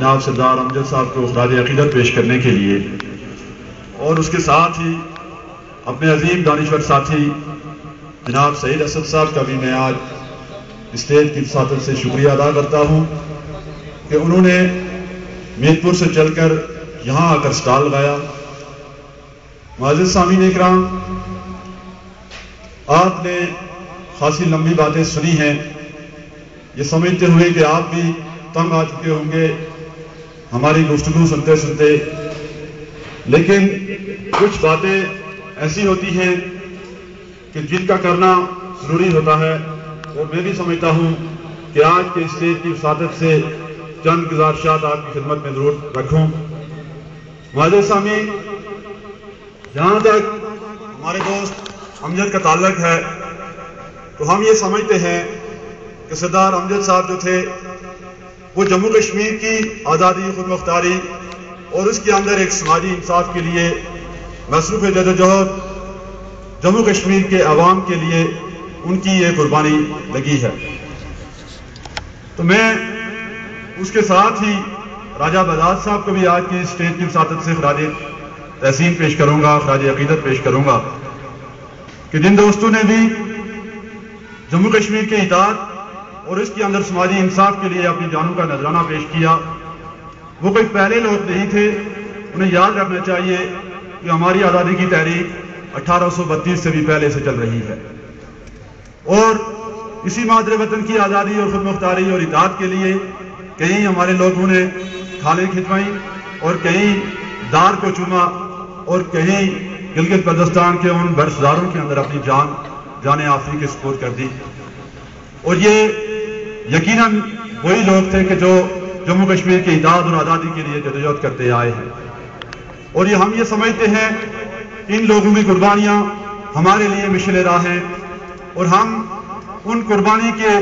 جناب سردار امجد صاحب کو خراج عقیدت پیش کرنے کے لیے، اور اس کے ساتھ ہی اپنے عظیم دانشور ساتھی جناب سعید اسد صاحب کا بھی میں آج اسٹیج کی وساطت سے شکریہ ادا کرتا ہوں کہ انہوں نے میرپور سے چل کر یہاں آ کر سٹال لگایا۔ معزز سامعین اکرام، آپ نے خاصی لمبی باتیں سنی ہیں، یہ سمجھتے ہوئے کہ آپ بھی تنگ آ چکے ہوں گے ہماری گفتگو سنتے سنتے، لیکن کچھ باتیں ایسی ہوتی ہیں کہ جن کا کرنا ضروری ہوتا ہے، اور میں بھی سمجھتا ہوں کہ آج کے اسٹیج کی وساطت سے چند گزارشات آپ کی خدمت میں ضرور رکھوں۔ معزز سامعین، جہاں تک ہمارے دوست امجد کا تعلق ہے تو ہم یہ سمجھتے ہیں کہ سردار امجد صاحب جو تھے وہ جموں کشمیر کی آزادی، خود مختاری اور اس کے اندر ایک سماجی انصاف کے لیے مصروف جدوجہد جموں کشمیر کے عوام کے لیے ان کی یہ قربانی لگی ہے۔ تو میں اس کے ساتھ ہی راجہ بزاد صاحب کو بھی آج کی اسٹیج کی وساطت سے خراج تحسین پیش کروں گا، خراج عقیدت پیش کروں گا کہ جن دوستوں نے بھی جموں کشمیر کے اطاعت اور اس کے اندر سماجی انصاف کے لیے اپنی جانوں کا نذرانہ پیش کیا، وہ کوئی پہلے لوگ نہیں تھے۔ انہیں یاد رکھنا چاہیے کہ ہماری آزادی کی تحریک 1832 سے بھی پہلے سے چل رہی ہے، اور اسی مادر وطن کی آزادی اور خود مختاری اور اطاعت کے لیے کہیں ہمارے لوگوں نے کھالیں کھچوائیں اور کہیں دار کو چوما اور کہیں گلگت بلتستان کے ان برسداروں کے اندر اپنی جان آفری کے سپرد کر دی، اور یہ یقیناً وہی لوگ تھے کہ جو جموں کشمیر کی اطاعت اور آزادی کے لیے جدوجہد کرتے آئے ہیں، اور یہ ہم یہ سمجھتے ہیں ان لوگوں کی قربانیاں ہمارے لیے مشعل راہ ہیں، اور ہم ان قربانی کے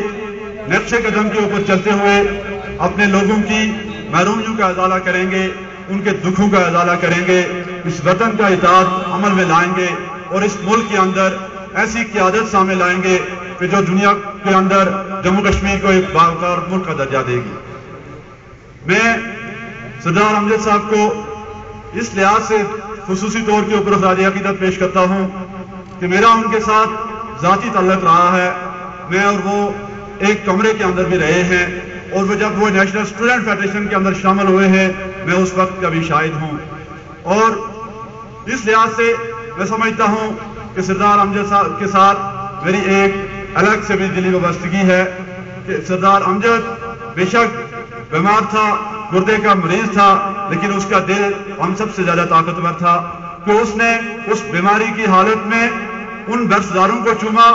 نقش قدم کے اوپر چلتے ہوئے اپنے لوگوں کی محرومیوں کا ازالہ کریں گے، ان کے دکھوں کا ازالہ کریں گے، اس وطن کا اطاعت عمل میں لائیں گے، اور اس ملک کے اندر ایسی قیادت سامنے لائیں گے کہ جو دنیا کے اندر جموں کشمیر کو ایک باوقار ملک کا درجہ دے گی۔ میں سردار امجد صاحب کو اس لحاظ سے خصوصی طور کے اوپر خراج عقیدت پیش کرتا ہوں کہ میرا ان کے ساتھ ذاتی تعلق رہا ہے، میں اور وہ ایک کمرے کے اندر بھی رہے ہیں، اور وہ جب وہ نیشنل اسٹوڈنٹ فیڈریشن کے اندر شامل ہوئے ہیں میں اس وقت کا بھی شاہد ہوں، اور اس لحاظ سے میں سمجھتا ہوں کہ سردار امجد صاحب کے ساتھ میری ایک الگ سے بھی دلی وابستگی ہے کہ سردار امجد بے شک بیمار تھا، گردے کا مریض تھا، لیکن اس کا دل ہم سب سے زیادہ طاقتور تھا کہ اس نے اس بیماری کی حالت میں ان برسداروں کو چوما،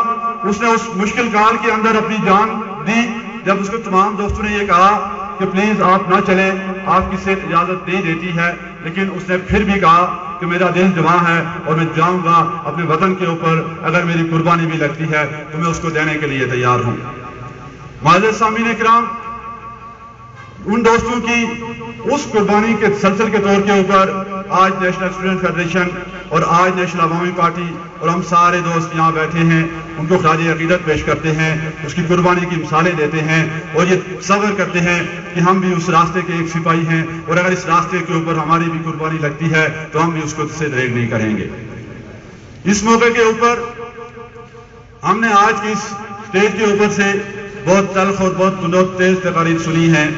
اس نے اس مشکل کال کے اندر اپنی جان دی۔ جب اس کو تمام دوستوں نے یہ کہا کہ پلیز آپ نہ چلیں، آپ کی صحت اجازت نہیں دیتی ہے، لیکن اس نے پھر بھی کہا کہ میرا دل جواں ہے اور میں جاؤں گا اپنے وطن کے اوپر، اگر میری قربانی بھی لگتی ہے تو میں اس کو دینے کے لیے تیار ہوں۔ معزز سامعین کرام، ان دوستوں کی اس قربانی کے سلسل کے طور کے اوپر آج نیشنل اسٹوڈنٹ فیڈریشن اور آج نیشنل عوامی پارٹی اور ہم سارے دوست یہاں بیٹھے ہیں، ان کو خراج عقیدت پیش کرتے ہیں، اس کی قربانی کی مثالیں دیتے ہیں، اور یہ تصور کرتے ہیں کہ ہم بھی اس راستے کے ایک سپاہی ہیں، اور اگر اس راستے کے اوپر ہماری بھی قربانی لگتی ہے تو ہم بھی اس کو سے دریغ نہیں کریں گے۔ اس موقع کے اوپر ہم نے آج کی اس اسٹیج کے اوپر سے بہت تلخ اور بہت تیز تقاریر سنی ہیں۔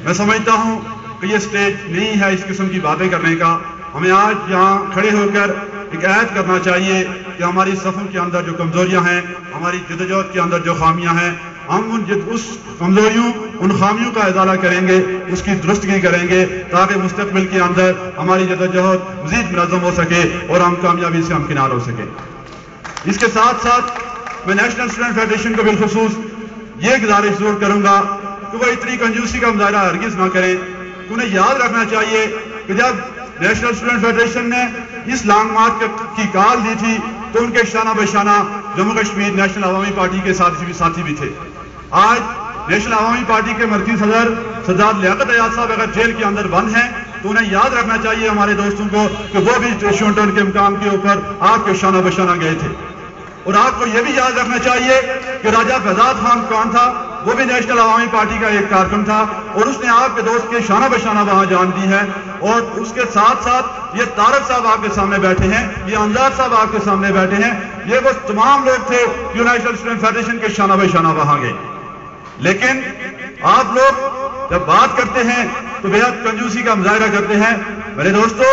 میں سمجھتا ہوں کہ یہ اسٹیج نہیں ہے اس قسم کی باتیں کرنے کا۔ ہمیں آج یہاں کھڑے ہو کر ایک عہد کرنا چاہیے کہ ہماری صفوں کے اندر جو کمزوریاں ہیں، ہماری جدوجہد کے اندر جو خامیاں ہیں، ہم اس کمزوریوں، ان خامیوں کا ازالہ کریں گے، اس کی درستگی کریں گے، تاکہ مستقبل کے اندر ہماری جدوجہد مزید منظم ہو سکے اور ہم کامیابی سے ہمکنار ہو سکے۔ اس کے ساتھ ساتھ میں نیشنل اسٹوڈنٹ فیڈریشن کو بالخصوص یہ گزارش ضرور کروں گا کہ وہ اتنی کنجوسی کا مظاہرہ ہرگز نہ کریں۔ انہیں یاد رکھنا چاہیے کہ جب نیشنل اسٹوڈنٹ فیڈریشن نے اس لانگ مارچ کی کال دی تھی تو ان کے شانہ بشانہ جموں کشمیر نیشنل عوامی پارٹی کے ساتھی بھی تھے۔ آج نیشنل عوامی پارٹی کے مرکزی صدر سردار لیاقت ایاز صاحب اگر جیل کے اندر بند ہیں تو انہیں یاد رکھنا چاہیے ہمارے دوستوں کو کہ وہ بھی واشنگٹن کے مقام کے اوپر آپ کے شانہ بشانہ گئے تھے، اور آپ کو یہ بھی یاد رکھنا چاہیے کہ راجہ بزاد خان کون تھا، وہ بھی نیشنل عوامی پارٹی کا ایک کارکن تھا، اور اس نے آپ کے دوست کے شانہ بشانہ وہاں جان دی ہے، اور اس کے ساتھ ساتھ یہ طارق صاحب آپ کے سامنے بیٹھے ہیں، یہ انذار صاحب آپ کے سامنے بیٹھے ہیں، یہ وہ تمام لوگ تھے جو نیشنل اسٹوڈنٹ فیڈریشن کے شانہ بشانہ وہاں گئے۔ لیکن آپ لوگ جب بات کرتے ہیں تو بےحد کنجوسی کا مظاہرہ کرتے ہیں۔ میرے دوستو،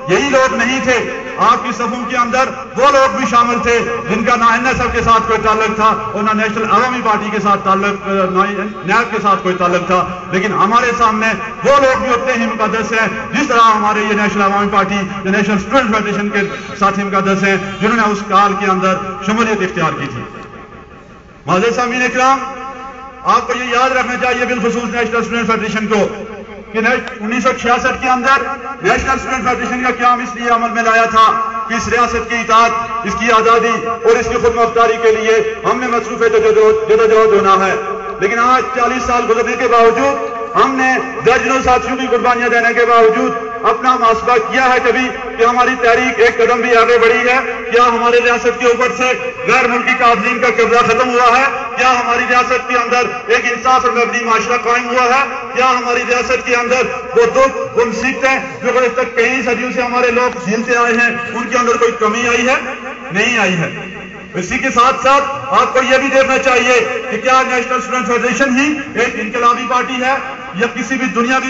یہی لوگ نہیں تھے آپ کی صفوں کے اندر، وہ لوگ بھی شامل تھے جن کا نہ NSF کے ساتھ کوئی تعلق تھا اور نہ نیشنل عوامی پارٹی کے ساتھ تعلق، نہ نیب کے ساتھ کوئی تعلق تھا، لیکن ہمارے سامنے وہ لوگ بھی اتنے ہی مقدس ہیں جس طرح ہمارے یہ نیشنل عوامی پارٹی یا نیشنل اسٹوڈنٹ فیڈریشن کے ساتھی مقدس ہیں جنہوں نے اس کال کے اندر شمولیت اختیار کی تھی۔ معزز سامعین اکرام، آپ کو یہ یاد رکھنا چاہیے بالخصوص نیشنل اسٹوڈنٹ فیڈریشن کو کہ 1966 کے اندر نیشنل اسٹوڈنٹ فیڈریشن کا قیام اس لیے عمل میں لایا تھا کہ اس ریاست کی اطاعت، اس کی آزادی اور اس کی خود مختاری کے لیے ہم نے مصروف جدوجہد ہونا ہے۔ لیکن آج 40 سال گزرنے کے باوجود، ہم نے درجنوں ساتھیوں کی قربانیاں دینے کے باوجود اپنا محاسبہ کیا ہے کبھی کہ ہماری تحریک ایک قدم بھی آگے بڑھی ہے؟ کیا ہمارے ریاست کے اوپر سے غیر ملکی قابضین کا قبضہ ختم ہوا ہے؟ کیا ہماری ریاست کے اندر ایک انصاف اور مبنی معاشرہ قائم ہوا ہے؟ کیا ہماری ریاست کے اندر وہ دکھ، وہ مصیبتیں جو آج تک کئی صدیوں سے ہمارے لوگ جھیلتے آئے ہیں، ان کے اندر کوئی کمی آئی ہے؟ نہیں آئی ہے۔ اسی کے ساتھ ساتھ آپ کو یہ بھی دیکھنا چاہیے کہ کیا نیشنل اسٹوڈنٹ فیڈریشن ہی ایک انقلابی پارٹی ہے یا کسی بھی دنیاوی